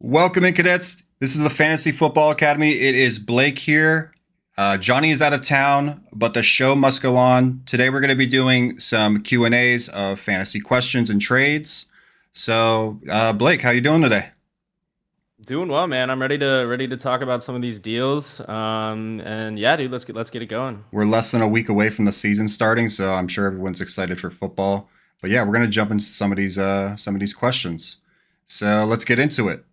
Welcome in, cadets. This is the Fantasy Football Academy. It is Blake here. Johnny is out of town, but the show must go on. Today we're going to be doing some Q&As of fantasy questions and trades. So, Blake, how you doing today? Doing well, man. I'm ready to talk about some of these deals. And yeah, dude, let's get it going. We're less than a week away from the season starting, so I'm sure everyone's excited for football. But yeah, we're going to jump into some of these questions. So let's get into it.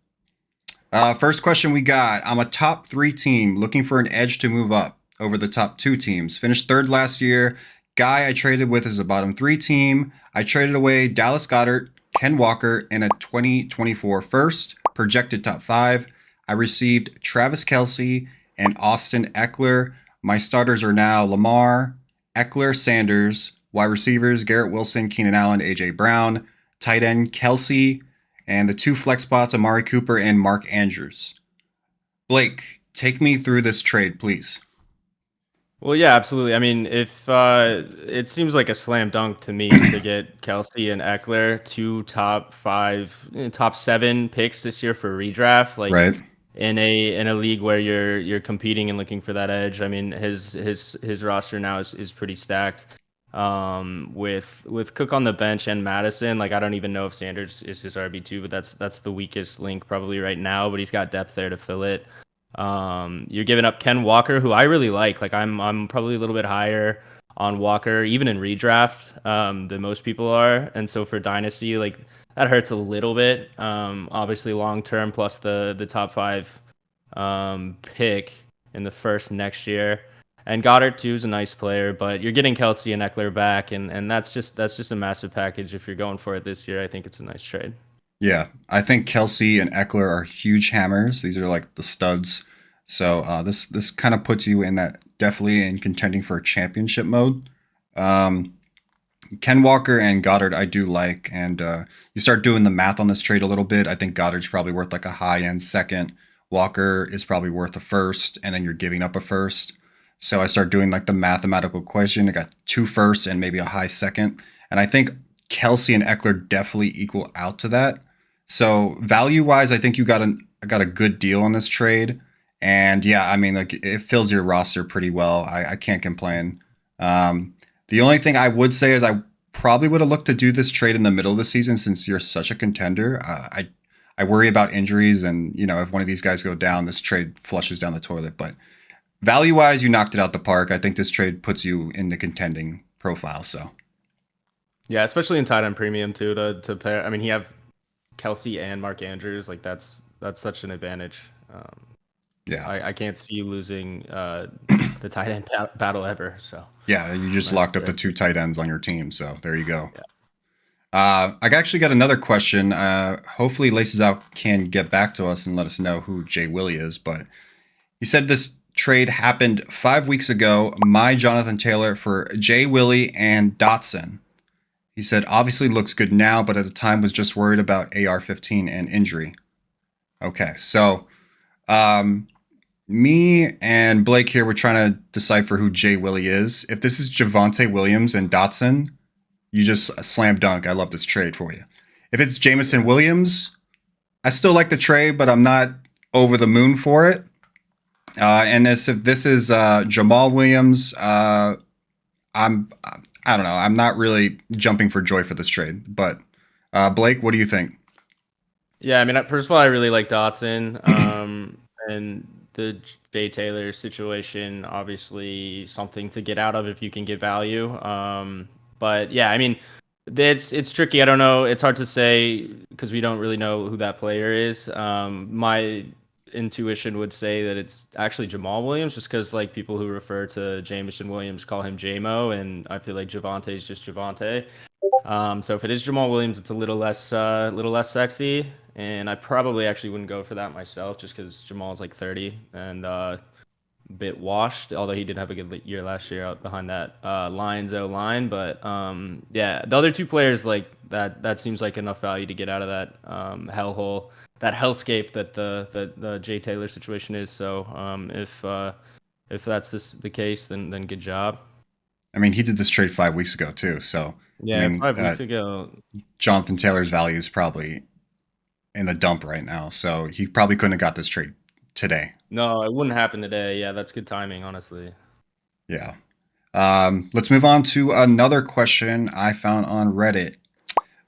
First question we got. I'm a top three team looking for an edge to move up over the top two teams. Finished third last year. Guy I traded with is a bottom three team. I traded away Dallas Goedert, Ken Walker, and a 2024 first, projected top five. I received Travis Kelce and Austin Eckler. My starters are now Lamar, Eckler, Sanders. Wide receivers, Garrett Wilson, Keenan Allen, A.J. Brown. Tight end, Kelce, and the two flex spots, Amari Cooper and Mark Andrews. Blake, take me through this trade, please. Well, yeah, absolutely. I mean, if it seems like a slam dunk to me to get Kelsey and Eckler, two top five, top seven picks this year for redraft, like Right? in a league where you're competing and looking for that edge. I mean, his roster now is pretty stacked. With Cook on the bench and Madison, like I don't even know if Sanders is his RB2, but that's the weakest link probably right now. But he's got depth there to fill it. You're giving up Ken Walker, who I really like. Like I'm probably a little bit higher on Walker, even in redraft, than most people are. And so for Dynasty, like that hurts a little bit. Obviously long term plus the top five pick in the first next year. And Goddard too is a nice player, but you're getting Kelsey and Eckler back, and that's just a massive package if you're going for it this year. I think it's a nice trade. Yeah, I think Kelsey and Eckler are huge hammers. These are like the studs. So this kind of puts you in that definitely in contending for a championship mode. Um, Ken Walker and Goddard, I do like, and you start doing the math on this trade a little bit. I think Goddard's probably worth like a high end second. Walker is probably worth a first, and then you're giving up a first. So I start doing like the mathematical equation. I got two firsts and maybe a high second, and I think Kelsey and Eckler definitely equal out to that. So value wise, I think you got a good deal on this trade, and yeah, I mean like it fills your roster pretty well. I can't complain. The only thing I would say is I probably would have looked to do this trade in the middle of the season since you're such a contender. I worry about injuries, and you know if one of these guys go down, this trade flushes down the toilet. But value wise, you knocked it out the park. I think this trade puts you in the contending profile. So Yeah, especially in tight end premium too to pair. I mean, he have Kelsey and Mark Andrews. Like that's such an advantage. yeah, I can't see you losing the tight end battle ever. So yeah, you just nice locked up the trade. two tight ends on your team. So there you go. Yeah. I actually got another question. Hopefully, Laces Out can get back to us and let us know who Jay Willie is. But he said this trade happened 5 weeks ago. My Jonathan Taylor for Jay Willie and Dotson. He said obviously looks good now, but at the time was just worried about AR-15 and injury. Okay, so um, me and Blake here, we're trying to decipher who Jay Willie is. If this is Javonte Williams and Dotson, you just slam dunk. I love this trade for you. If it's Jamison Yeah. Williams, I still like the trade, but I'm not over the moon for it. And if this is Jamal Williams, I'm I don't know. I'm not really jumping for joy for this trade. But Blake, what do you think? Yeah, I mean, first of all, I really like Dotson, and the Jay Taylor situation. Obviously, something to get out of if you can get value. But yeah, I mean, it's tricky. I don't know. It's hard to say because we don't really know who that player is. My intuition would say that it's actually Jamal Williams, just because like people who refer to Jameson Williams call him JMO, and I feel like Javante is just Javante. So if it is Jamal Williams, it's a little less sexy, and I probably actually wouldn't go for that myself, just because Jamal's like 30 and a bit washed. Although he did have a good year last year out behind that Lions O line, but yeah, the other two players like that seems like enough value to get out of that hellhole, that hellscape that the Jay Taylor situation is. So if that's the case, then good job. I mean, he did this trade 5 weeks ago too. So I Yeah, mean, 5 weeks ago. Jonathan Taylor's value is probably in the dump right now, so he probably couldn't have got this trade today. No, it wouldn't happen today. Yeah, that's good timing, honestly. Yeah. Let's move on to another question I found on Reddit.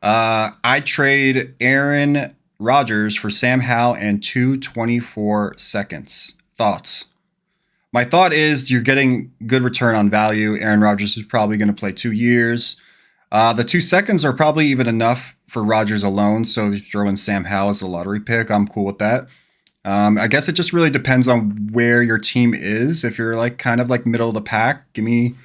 I trade Aaron Rodgers for Sam Howell and 224 seconds. Thoughts? My thought is you're getting good return on value. Aaron Rodgers is probably going to play 2 years. The 2 seconds are probably even enough for Rodgers alone. So you throw in Sam Howell as a lottery pick. I'm cool with that. I guess it just really depends on where your team is. If you're like kind of like middle of the pack, give me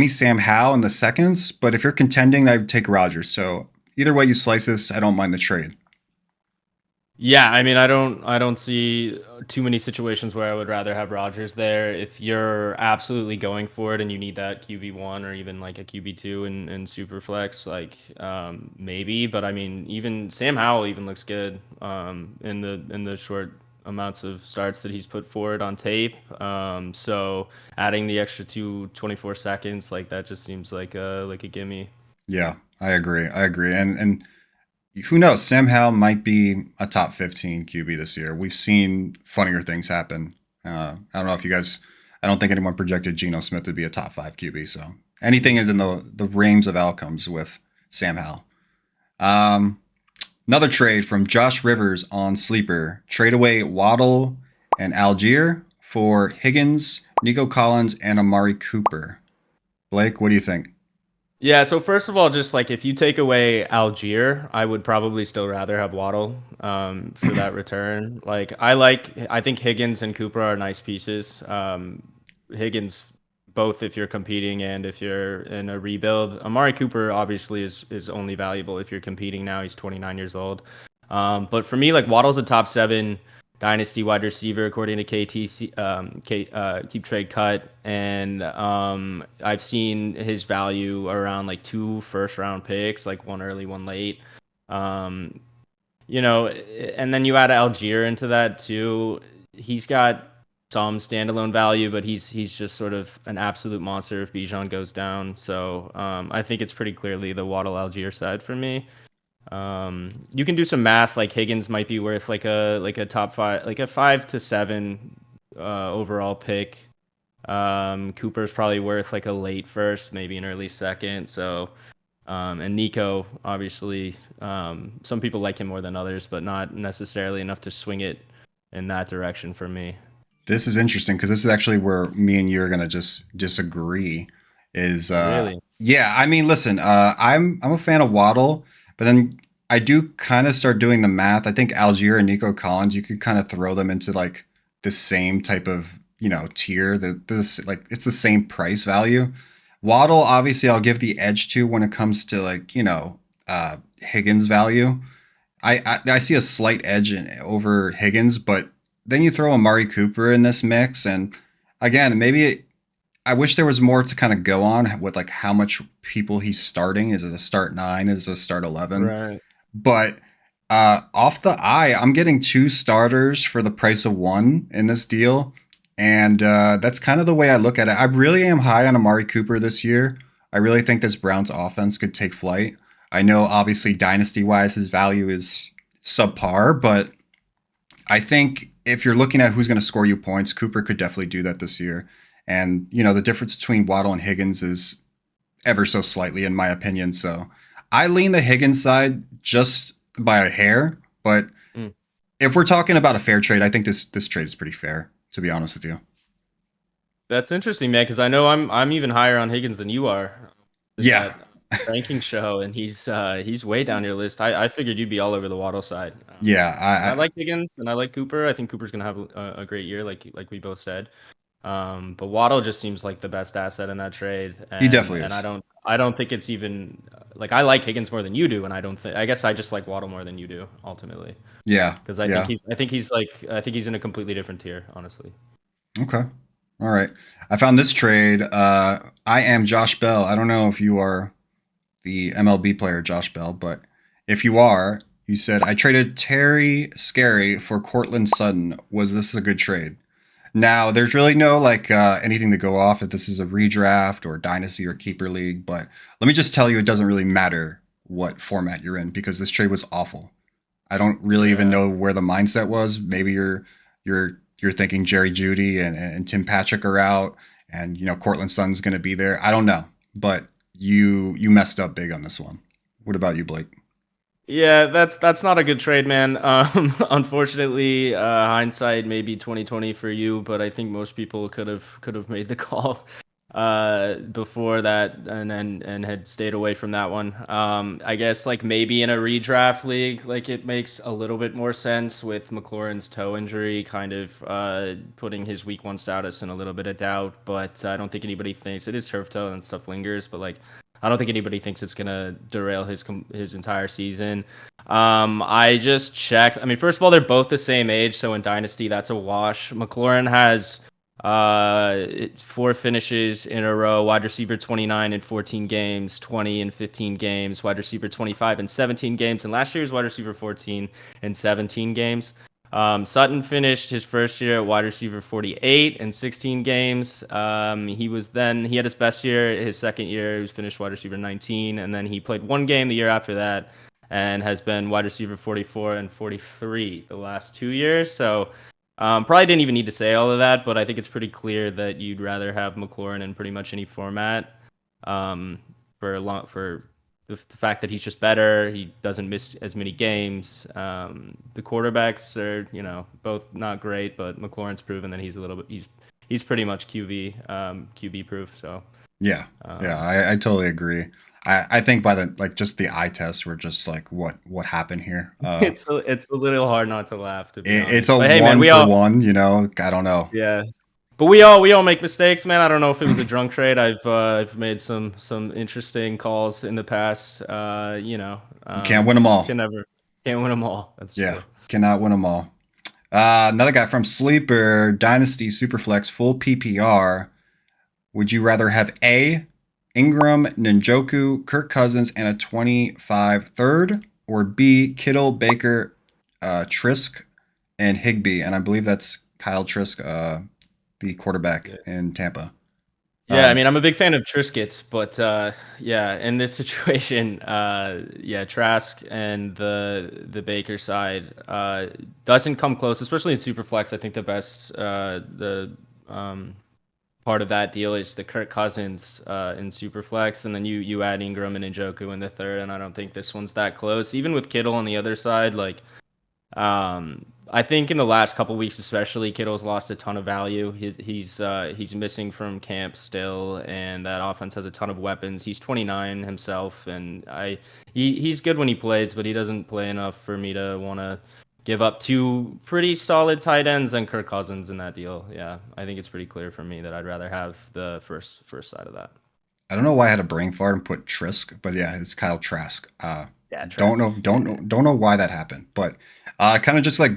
Sam Howell in the seconds. But if you're contending, I would take Rodgers. So either way you slice this, I don't mind the trade. Yeah, I mean, I don't see too many situations where I would rather have Rodgers there. If you're absolutely going for it and you need that QB1 or even like a QB2 in super flex, like maybe. But I mean, even Sam Howell even looks good in the short amounts of starts that he's put forward on tape. So adding the extra 2 24 seconds, like that just seems like a gimme. Yeah, I agree. I agree. And who knows? Sam Howell might be a top 15 QB this year. We've seen funnier things happen. I don't know if you guys. I don't think anyone projected Geno Smith to be a top 5 QB. So anything is in the range of outcomes with Sam Howell. Um, Another trade from Josh Rivers on Sleeper. Trade away Waddle and Algier for Higgins, Nico Collins, and Amari Cooper. Blake, what do you think? Yeah, so first of all, just like if you take away Algier, I would probably still rather have Waddle for that return. I think Higgins and Cooper are nice pieces. Higgins, both if you're competing and if you're in a rebuild. Amari Cooper obviously is only valuable if you're competing now. He's 29 years old. But for me, like Waddle's a top 7 dynasty wide receiver according to KTC, Keep Trade Cut, and I've seen his value around like 2 first round picks, like one early, one late. Um, and then you add Algier into that too. He's got some standalone value, but he's just sort of an absolute monster if Bijan goes down. So I think it's pretty clearly the Waddle Algier side for me. You can do some math. Like Higgins might be worth like a top 5, like a 5 to 7 overall pick. Cooper's probably worth like a late first, maybe an early second. So and Nico, obviously, some people like him more than others, but not necessarily enough to swing it in that direction for me. This is interesting because this is actually where me and you are gonna just disagree. Is Really? yeah, I mean, listen, I'm a fan of Waddle, but then I do kind of start doing the math. I think Algier and Nico Collins, you could kind of throw them into like the same type of tier. This like it's the same price value. Waddle, obviously, I'll give the edge to when it comes to like Higgins value. I see a slight edge over Higgins, but then you throw Amari Cooper in this mix, and again, I wish there was more to kind of go on with like how much people he's starting. Is it a start 9? Is it a start 11? Right. But off the eye, I'm getting 2 starters for the price of one in this deal, and that's kind of the way I look at it. I really am high on Amari Cooper this year. I really think this Browns offense could take flight. I know, obviously, dynasty wise, his value is subpar, but I think if you're looking at who's going to score you points, Cooper could definitely do that this year. And the difference between Waddle and Higgins is ever so slightly, in my opinion. So I lean the Higgins side just by a hair. But Mm. if we're talking about a fair trade, I think this trade is pretty fair, to be honest with you. That's interesting, man, because I know I'm even higher on Higgins than you are. Did Yeah, that ranking show, and he's way down your list. I figured you'd be all over the Waddle side. yeah. 'Cause I like Higgins and I like Cooper. I think Cooper's gonna have a great year, like we both said. But Waddle just seems like the best asset in that trade, He and definitely and I is. don't I don't think it's even like I like Higgins more than you do, and I don't think I guess I just like Waddle more than you do ultimately Yeah, because yeah. I think he's in a completely different tier, honestly. Okay. All right. I found this trade. I am Josh Bell. I don't know if you are the MLB player Josh Bell, but if you are, you said I traded Terry Scary for Cortland Sutton. Was this a good trade? Now, there's really no like anything to go off if this is a redraft or dynasty or keeper league, but let me just tell you, it doesn't really matter what format you're in because this trade was awful. I don't really even Yeah. know where the mindset was. Maybe you're thinking Jerry Judy and Tim Patrick are out, and Cortland Sutton's going to be there. I don't know, but you messed up big on this one. What about you, Blake? Yeah, that's not a good trade, man. Unfortunately, hindsight may be 2020 for you, but I think most people could have made the call before that and had stayed away from that one. I guess like maybe in a redraft league, like it makes a little bit more sense with McLaurin's toe injury, kind of putting his week one status in a little bit of doubt. But I don't think anybody thinks it is turf toe and stuff lingers, but like I don't think anybody thinks it's gonna derail his entire season. I just checked. I mean, first of all, they're both the same age, so in Dynasty, that's a wash. McLaurin has four finishes in a row: wide receiver 29 in 14 games, 20 in 15 games, wide receiver 25 in 17 games, and last year was wide receiver 14 in 17 games. Sutton finished his first year at wide receiver 48 in 16 games. He had his best year his second year. He was finished wide receiver 19, and then he played one game the year after that, and has been wide receiver 44 and 43 the last 2 years. So probably didn't even need to say all of that, but I think it's pretty clear that you'd rather have McLaurin in pretty much any format. Um, for the fact that he's just better. He doesn't miss as many games. The quarterbacks are, both not great, but McLaurin's proven that he's pretty much QB proof. So Yeah, yeah, um, I totally agree. I think by the like just the eye test, we're just like what happened here. it's a little hard not to laugh, to be It's honest. a But hey, man, one for one. I don't know. yeah. But we all make mistakes, man. I don't know if it was a drunk trade. I've made some interesting calls in the past. You can't win them all. Can never can't win them all. That's Yeah, true. cannot win them all. Another guy from Sleeper Dynasty Superflex full PPR. Would you rather have A, Ingram, Ninjoku, Kirk Cousins, and a 25 third, or B, Kittle, Baker, Trisk, and Higby? And I believe that's Kyle Trisk, the quarterback Yeah. in Tampa. Yeah, I Um, mean, I'm a big fan of Triscuits, but yeah, in this situation, yeah, Trask and the Baker side doesn't come close, especially in Superflex. I think the um, part of that deal is the Kirk Cousins in Superflex, and then you add Ingram and Njoku in the third, and I don't think this one's that close. Even with Kittle on the other side, like I think in the last couple weeks, especially, Kittle's lost a ton of value. He's missing from camp still, and that offense has a ton of weapons. He's 29 himself, and he's good when he plays, but he doesn't play enough for me to want to give up two pretty solid tight ends and Kirk Cousins in that deal. Yeah, I think it's pretty clear for me that I'd rather have the first side of that. I don't know why I had a brain fart and put Trisk, but yeah, it's Kyle Trask. Yeah, Don't Trask. know, don't know why that happened, but kind of just like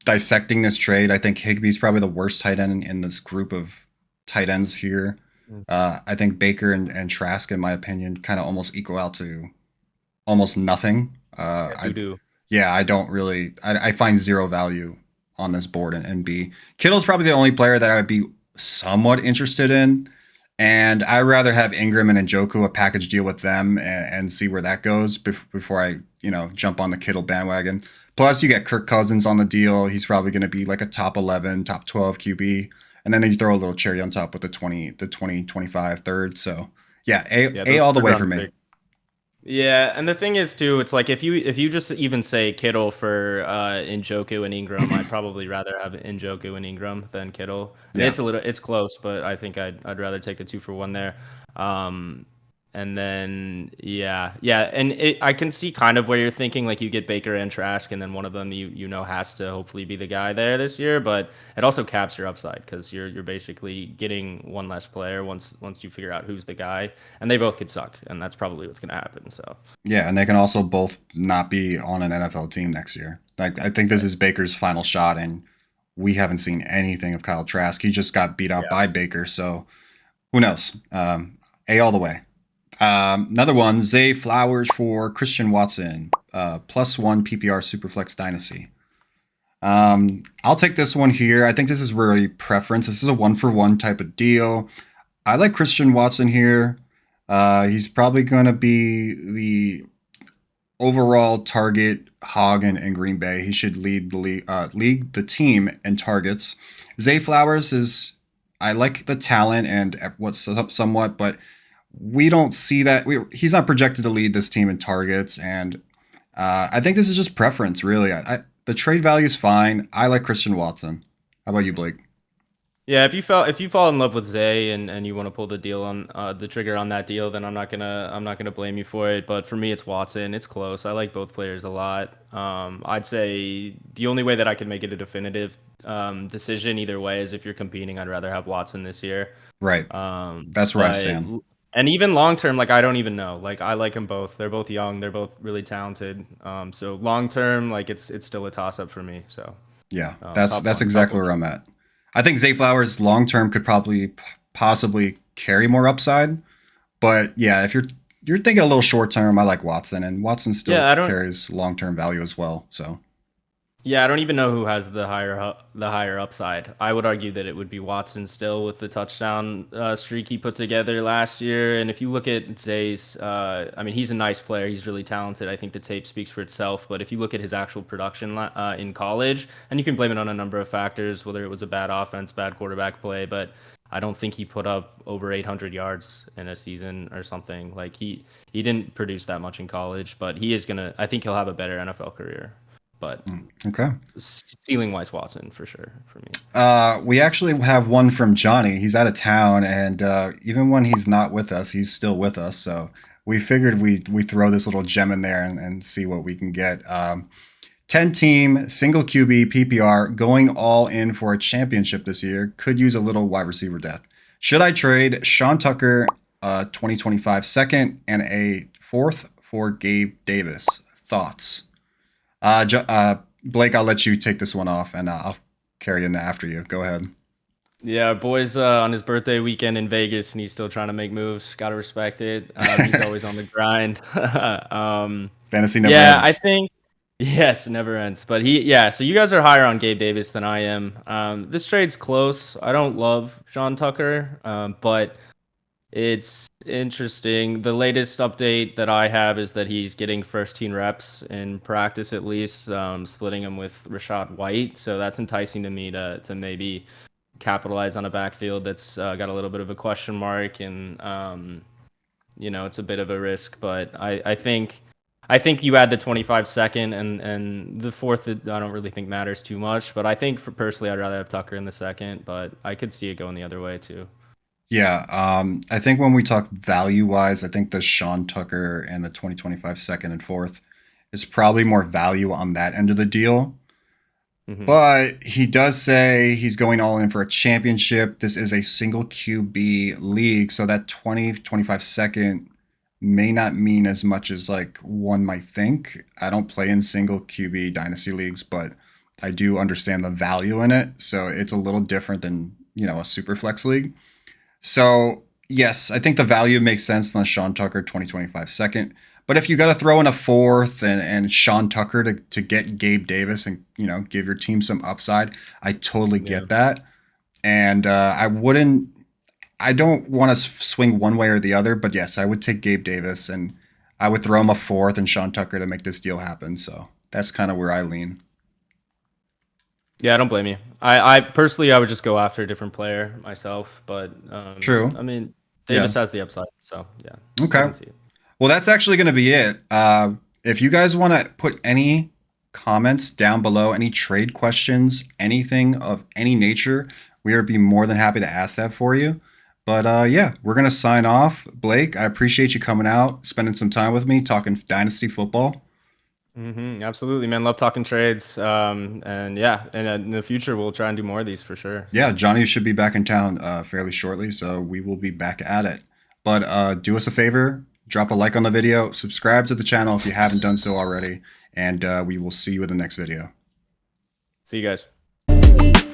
dissecting this trade, I think Higby's probably the worst tight end in this group of tight ends here. Mm. I think Baker and Trask, in my opinion, kind of almost equal out to almost nothing. Yeah, doo doo. I don't really, I find zero value on this board in B. Kittle's probably the only player that I would be somewhat interested in. And I'd rather have Ingram and Njoku, a package deal with them, and see where that goes before I, jump on the Kittle bandwagon. Plus, you get Kirk Cousins on the deal. He's probably going to be like a top 11, top 12 QB. And then you throw a little cherry on top with the 25 third. So, yeah, Yeah, A those all the third way for round me. picks. Yeah, and the thing is too, it's like if you just even say Kittle for Njoku and Ingram, I'd probably rather have Njoku and Ingram than Kittle. I mean, Yeah. it's close, but I think I'd rather take the 2 for 1 there. Um, and then yeah, and I can see kind of where you're thinking, like you get Baker and Trask, and then one of them has to hopefully be the guy there this year, but it also caps your upside because you're basically getting one less player once you figure out who's the guy, and they both could suck, and that's probably what's gonna happen. So. Yeah, and they can also both not be on an NFL team next year. Like I think this is Baker's final shot, and we haven't seen anything of Kyle Trask. He just got beat out by Baker, so who knows? A all the way. Another one, Zay Flowers for Christian Watson, +1 PPR Superflex Dynasty. I'll take this one here. I think this is really preference. This is a one for one type of deal. I like Christian Watson here. He's probably going to be overall target hog in Green Bay. He should lead the team in targets. Zay Flowers is, I like the talent and what's somewhat, but we don't see that. He's not projected to lead this team in targets, and I think this is just preference, really. The trade value is fine. I like Christian Watson. How about you, Blake? Yeah, if you fall in love with Zay and you want to pull the deal on the trigger on that deal, then I'm not gonna blame you for it. But for me, it's Watson. It's close. I like both players a lot. I'd say the only way that I can make it a definitive decision either way is if you're competing. I'd rather have Watson this year. Right. That's where I But stand. and even long term, like I don't even know. Like I like them both. They're both young. They're both really talented. So long term, like it's still a toss up for me. So Yeah, top that's one, top exactly one. where I'm at. I think Zay Flowers long term could probably possibly carry more upside, but yeah, if you're thinking a little short term, I like Watson, and Watson still Yeah, I don't. carries long term value as well. So Yeah, I don't even know who has the higher upside. I would argue that it would be Watson still with the touchdown streak he put together last year. And if you look at Zay's, I mean, he's a nice player. He's really talented. I think the tape speaks for itself. But if you look at his actual production in college, and you can blame it on a number of factors, whether it was a bad offense, bad quarterback play, but I don't think he put up over 800 yards in a season or something. Like he didn't produce that much in college, but he is gonna. I think he'll have a better NFL career. But okay. ceiling wise, Watson for sure for me. We actually have one from Johnny. He's out of town, and even when he's not with us, he's still with us. So we figured we throw this little gem in there and see what we can get. 10 team, single QB, PPR, going all in for a championship this year. Could use a little wide receiver depth. Should I trade Sean Tucker, 2025 second, and a fourth for Gabe Davis? Thoughts? Blake, I'll let you take this one off, and I'll carry in after you. Go ahead. Yeah, boys on his birthday weekend in Vegas, and he's still trying to make moves. Gotta respect it. He's always on the grind. Fantasy never Yeah, I ends. think yes, it never ends. But yeah. So you guys are higher on Gabe Davis than I am. This trade's close. I don't love Sean Tucker, but it's interesting. The latest update that I have is that he's getting first team reps in practice at least, splitting him with Rashad White. So that's enticing to me to maybe capitalize on a backfield that's got a little bit of a question mark, and it's a bit of a risk. But I think you add the 25 second and the fourth. I don't really think matters too much. But I think for personally, I'd rather have Tucker in the second. But I could see it going the other way too. Yeah, I think when we talk value wise, I think the Sean Tucker and the 2025 second and fourth is probably more value on that end of the deal. Hmm. But he does say he's going all in for a championship. This is a single QB league, so that 2025 second may not mean as much as like one might think. I don't play in single QB dynasty leagues, but I do understand the value in it. So it's a little different than, a super flex league. So, yes, I think the value makes sense on the Sean Tucker 2025 second. But if you got to throw in a fourth and Sean Tucker to get Gabe Davis and, give your team some upside, I totally Yeah. get that. And I don't want to swing one way or the other, but yes, I would take Gabe Davis and I would throw him a fourth and Sean Tucker to make this deal happen. So that's kind of where I lean. Yeah, I don't blame you. I personally, I would just go after a different player myself, but True. I mean, Yeah. Davis has the upside, so yeah, I Okay. can see it. Well, that's actually going to be it. If you guys want to put any comments down below, any trade questions, anything of any nature, we would be more than happy to ask that for you. But yeah, we're going to sign off. Blake, I appreciate you coming out, spending some time with me, talking Dynasty football. Absolutely, man. Love talking trades. And yeah, and in the future, we'll try and do more of these for sure. Yeah, Johnny should be back in town fairly shortly, so we will be back at it. But do us a favor, drop a like on the video, subscribe to the channel if you haven't done so already, and we will see you in the next video. See you guys.